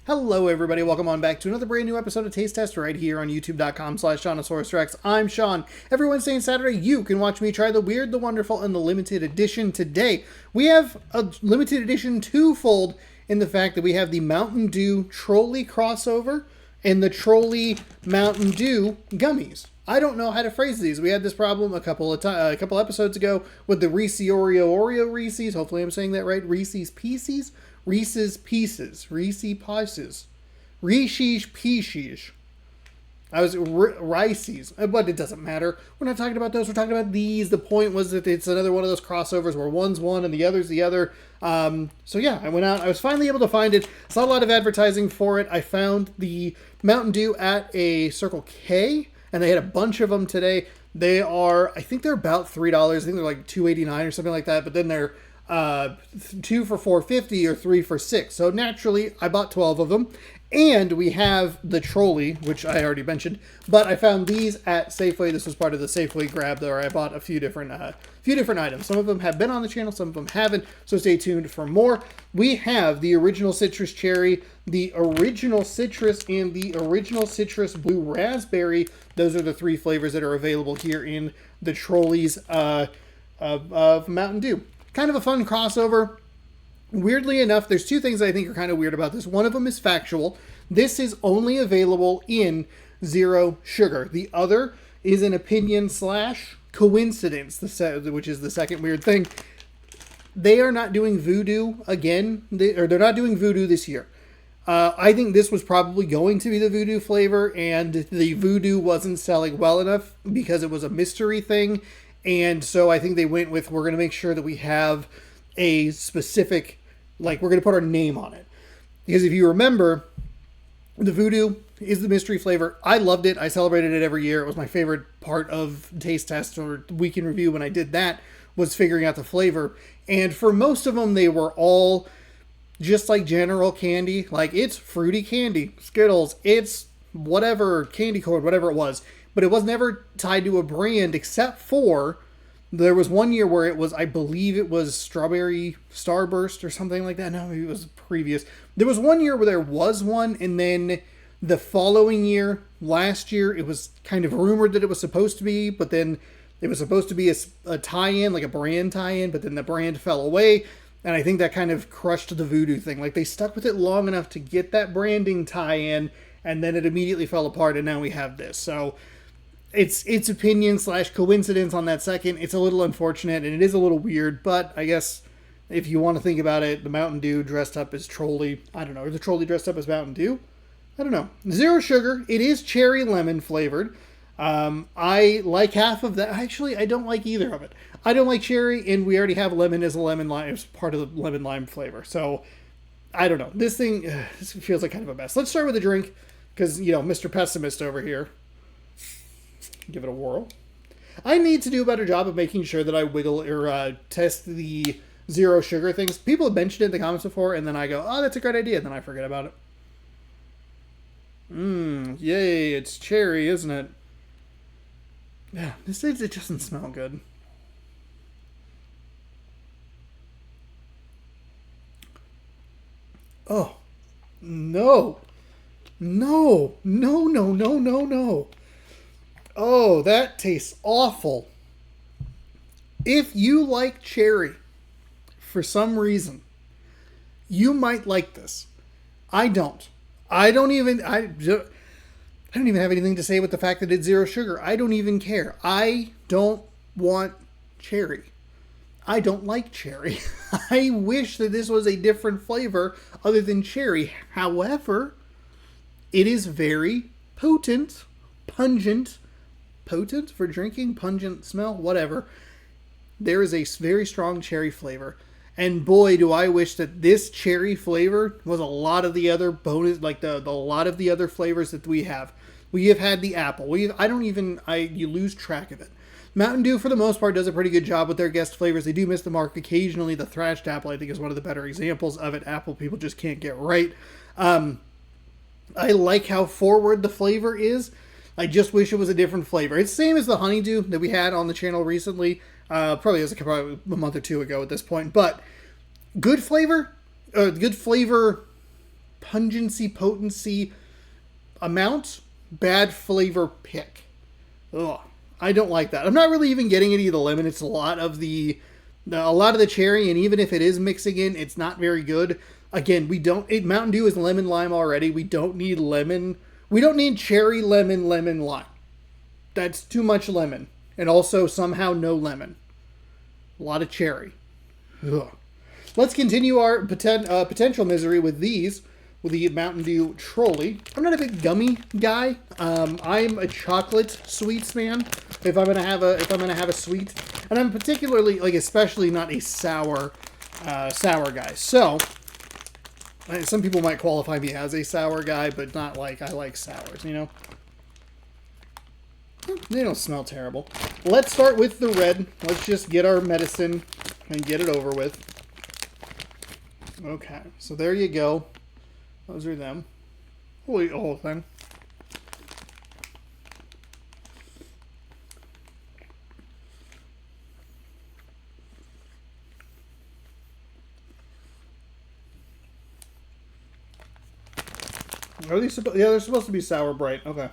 Hello everybody, welcome on back to another brand new episode of Taste Test right here on youtube.com/Seannosaurus. I'm Sean. Every Wednesday and Saturday you can watch me try the weird, the wonderful, and the limited edition. Today we have a limited edition twofold in the fact that we have the Mountain Dew Trolli crossover and the Trolli Mountain Dew gummies. I don't know how to phrase these. We had this problem a couple episodes ago with the Oreo Reese's. Hopefully I'm saying that right. Reese's Pieces. Reese's Pieces. Reese's Pieces. Reese's Pieces. I was Reese's, but it doesn't matter. We're not talking about those. We're talking about these. The point was that it's another one of those crossovers where one's one and the other's the other. So yeah, I went out. I was finally able to find it. Saw a lot of advertising for it. I found the Mountain Dew at a Circle K, and they had a bunch of them today. They are, I think they're about $3. I think they're like $2.89 or something like that. But then they're 2 for $4.50 or 3 for $6. So naturally, I bought 12 of them. And we have the Trolli, which I already mentioned, but I found these at Safeway. This was part of the Safeway grab, where I bought a few different items. Some of them have been on the channel, some of them haven't, so stay tuned for more. We have the original citrus cherry, the original citrus, and the original citrus blue raspberry. Those are the three flavors that are available here in the Trollis of Mountain Dew. Kind of a fun crossover. Weirdly enough, there's two things I think are kind of weird about this. One of them is factual. This is only available in zero sugar. The other is an opinion / coincidence, which is the second weird thing. They are not doing voodoo again, they're not doing voodoo this year. I think this was probably going to be the voodoo flavor, and the voodoo wasn't selling well enough because it was a mystery thing. And so I think they went with, we're going to make sure that we have a specific, like, we're going to put our name on it. Because if you remember, the voodoo is the mystery flavor. I loved it. I celebrated it every year. It was my favorite part of Taste Test or Week in Review when I did that, was figuring out the flavor. And for most of them, they were all just like general candy. Like, it's fruity candy, Skittles, it's whatever, candy corn, whatever it was. But it was never tied to a brand, except for there was one year where it was, I believe it was Strawberry Starburst or something like that. No, maybe it was previous. There was one year where there was one, and then the following year, last year, it was kind of rumored that it was supposed to be, but then it was supposed to be a tie-in, like a brand tie-in, but then the brand fell away, and I think that kind of crushed the voodoo thing. Like, they stuck with it long enough to get that branding tie-in, and then it immediately fell apart, and now we have this. So it's opinion / coincidence on that second. It's a little unfortunate, and it is a little weird, but I guess if you want to think about it, the Mountain Dew dressed up as Trolli, I don't know, or the Trolli dressed up as Mountain Dew? I don't know. Zero sugar. It is cherry lemon flavored. I like half of that. Actually, I don't like either of it. I don't like cherry, and we already have lemon as a lemon lime, as part of the lemon lime flavor. So, I don't know. This thing, this feels like kind of a mess. Let's start with a drink, because, you know, Mr. Pessimist over here. Give it a whirl. I need to do a better job of making sure that I wiggle or test the zero sugar things. People have mentioned it in the comments before, and then I go, oh, that's a great idea, and then I forget about it. Yay, it's cherry, isn't it? Yeah, it doesn't smell good. Oh, no. No, no, no, no, no, no. Oh, that tastes awful. If you like cherry, for some reason, you might like this. I don't. I don't even have anything to say with the fact that it's zero sugar. I don't even care. I don't want cherry. I don't like cherry. I wish that this was a different flavor other than cherry. However, it is very potent, pungent for drinking, pungent smell, whatever. There is a very strong cherry flavor. And boy, do I wish that this cherry flavor was a lot of the other bonus, like the lot of the other flavors that we have. We have had the apple. You lose track of it. Mountain Dew, for the most part, does a pretty good job with their guest flavors. They do miss the mark occasionally. The thrashed apple, I think, is one of the better examples of it. Apple people just can't get right. I like how forward the flavor is. I just wish it was a different flavor. It's the same as the honeydew that we had on the channel recently. Probably a month or two ago at this point. But good flavor pungency, potency amount, bad flavor pick. Ugh, I don't like that. I'm not really even getting any of the lemon. It's a lot of the cherry, and even if it is mixing in, it's not very good. Again, Mountain Dew is lemon lime already. We don't need lemon. We don't need cherry, lemon, lime. That's too much lemon. And also somehow no lemon. A lot of cherry. Ugh. Let's continue our potential misery with these. With the Mountain Dew Trolli. I'm not a big gummy guy. I'm a chocolate sweets man. If I'm gonna have a sweet, and I'm particularly especially not a sour guy. So some people might qualify me as a sour guy, but not like I like sours. You know, they don't smell terrible. Let's start with the red. Let's just get our medicine and get it over with. Okay, so there you go. Those are them. We'll eat the whole thing. Are these supposed? Yeah, they're supposed to be sour Brite. Okay.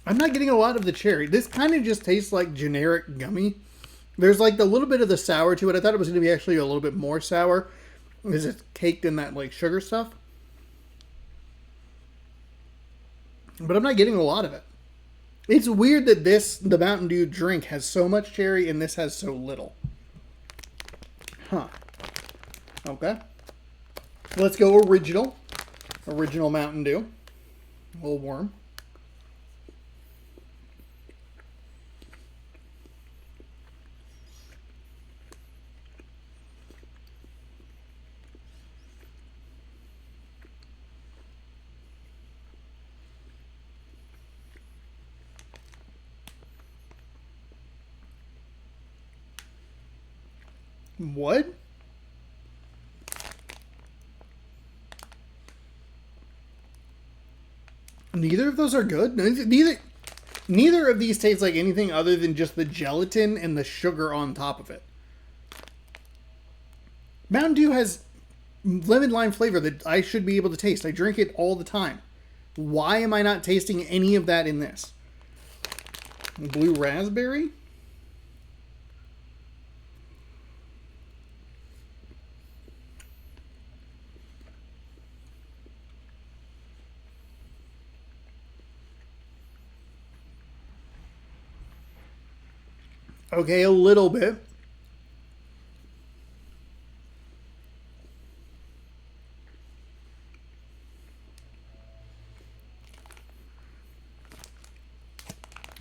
I'm not getting a lot of the cherry. This kind of just tastes like generic gummy. There's like a little bit of the sour to it. I thought it was going to be actually a little bit more sour. Is it caked in that sugar stuff? But I'm not getting a lot of it. It's weird that the Mountain Dew drink has so much cherry and this has so little. Huh. Okay. Let's go original. Original Mountain Dew. A little warm. What? Neither of those are good. Neither of these taste like anything other than just the gelatin and the sugar on top of it. Mountain Dew has lemon lime flavor that I should be able to taste. I drink it all the time. Why am I not tasting any of that in this? Blue raspberry? Okay, a little bit.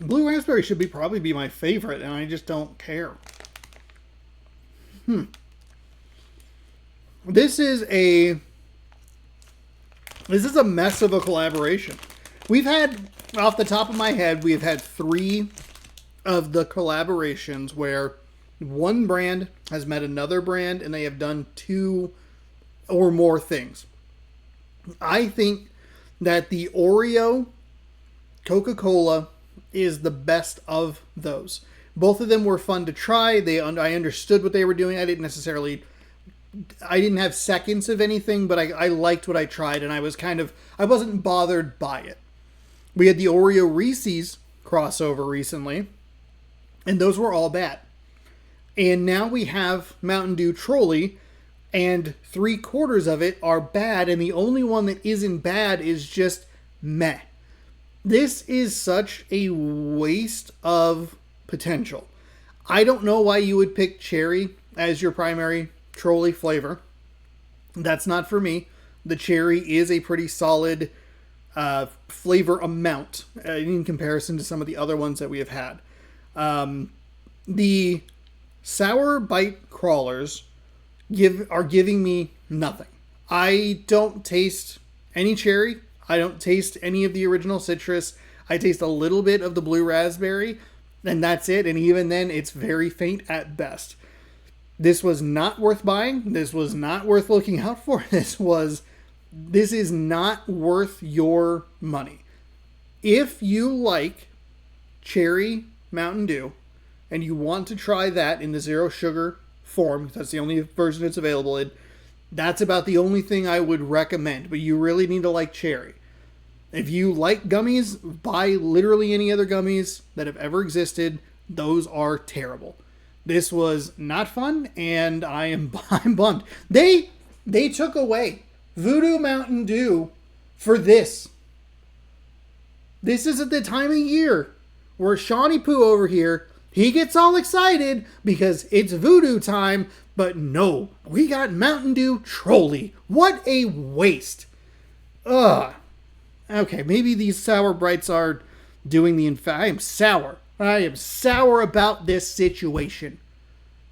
Blue raspberry should probably be my favorite, and I just don't care. This is a mess of a collaboration. We've had, off the top of my head, we've had 3 of the collaborations where one brand has met another brand and they have done 2 or more things. I think that the Oreo Coca-Cola is the best of those. Both of them were fun to try. I understood what they were doing. I didn't have seconds of anything, but I liked what I tried, and I wasn't bothered by it. We had the Oreo Reese's crossover recently, and those were all bad. And now we have Mountain Dew Trolli, and 3/4 of it are bad, and the only one that isn't bad is just meh. This is such a waste of potential. I don't know why you would pick cherry as your primary Trolli flavor. That's not for me. The cherry is a pretty solid flavor amount in comparison to some of the other ones that we have had. The sour bite crawlers are giving me nothing. I don't taste any cherry. I don't taste any of the original citrus. I taste a little bit of the blue raspberry, and that's it. And even then, it's very faint at best. This was not worth buying. This was not worth looking out for. This is not worth your money. If you like cherry Mountain Dew and you want to try that in the zero sugar form, that's the only version it's available in, that's about the only thing I would recommend. But you really need to like cherry. If you like gummies, buy literally any other gummies that have ever existed. Those are terrible. This was not fun, and I'm bummed. They took away Voodoo Mountain Dew for this. This is at the time of year where Shawnee Poo over here, he gets all excited because it's voodoo time, but no, we got Mountain Dew Trolli. What a waste. Ugh. Okay, maybe these sour Brites are doing the I am sour. I am sour about this situation.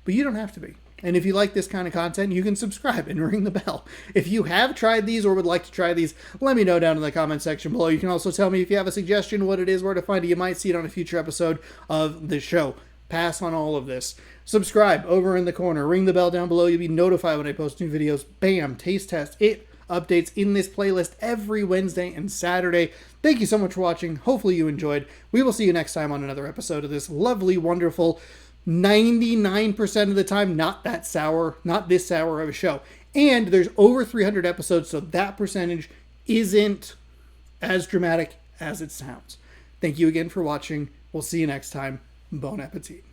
But you don't have to be. And if you like this kind of content, you can subscribe and ring the bell. If you have tried these or would like to try these, let me know down in the comment section below. You can also tell me if you have a suggestion, what it is, where to find it. You might see it on a future episode of the show. Pass on all of this. Subscribe over in the corner. Ring the bell down below. You'll be notified when I post new videos. Bam! Taste test. It updates in this playlist every Wednesday and Saturday. Thank you so much for watching. Hopefully you enjoyed. We will see you next time on another episode of this lovely, wonderful, 99% of the time not that sour, not this sour of a show. And there's over 300 episodes, so that percentage isn't as dramatic as it sounds. Thank you again for watching. We'll see you next time. Bon appetit.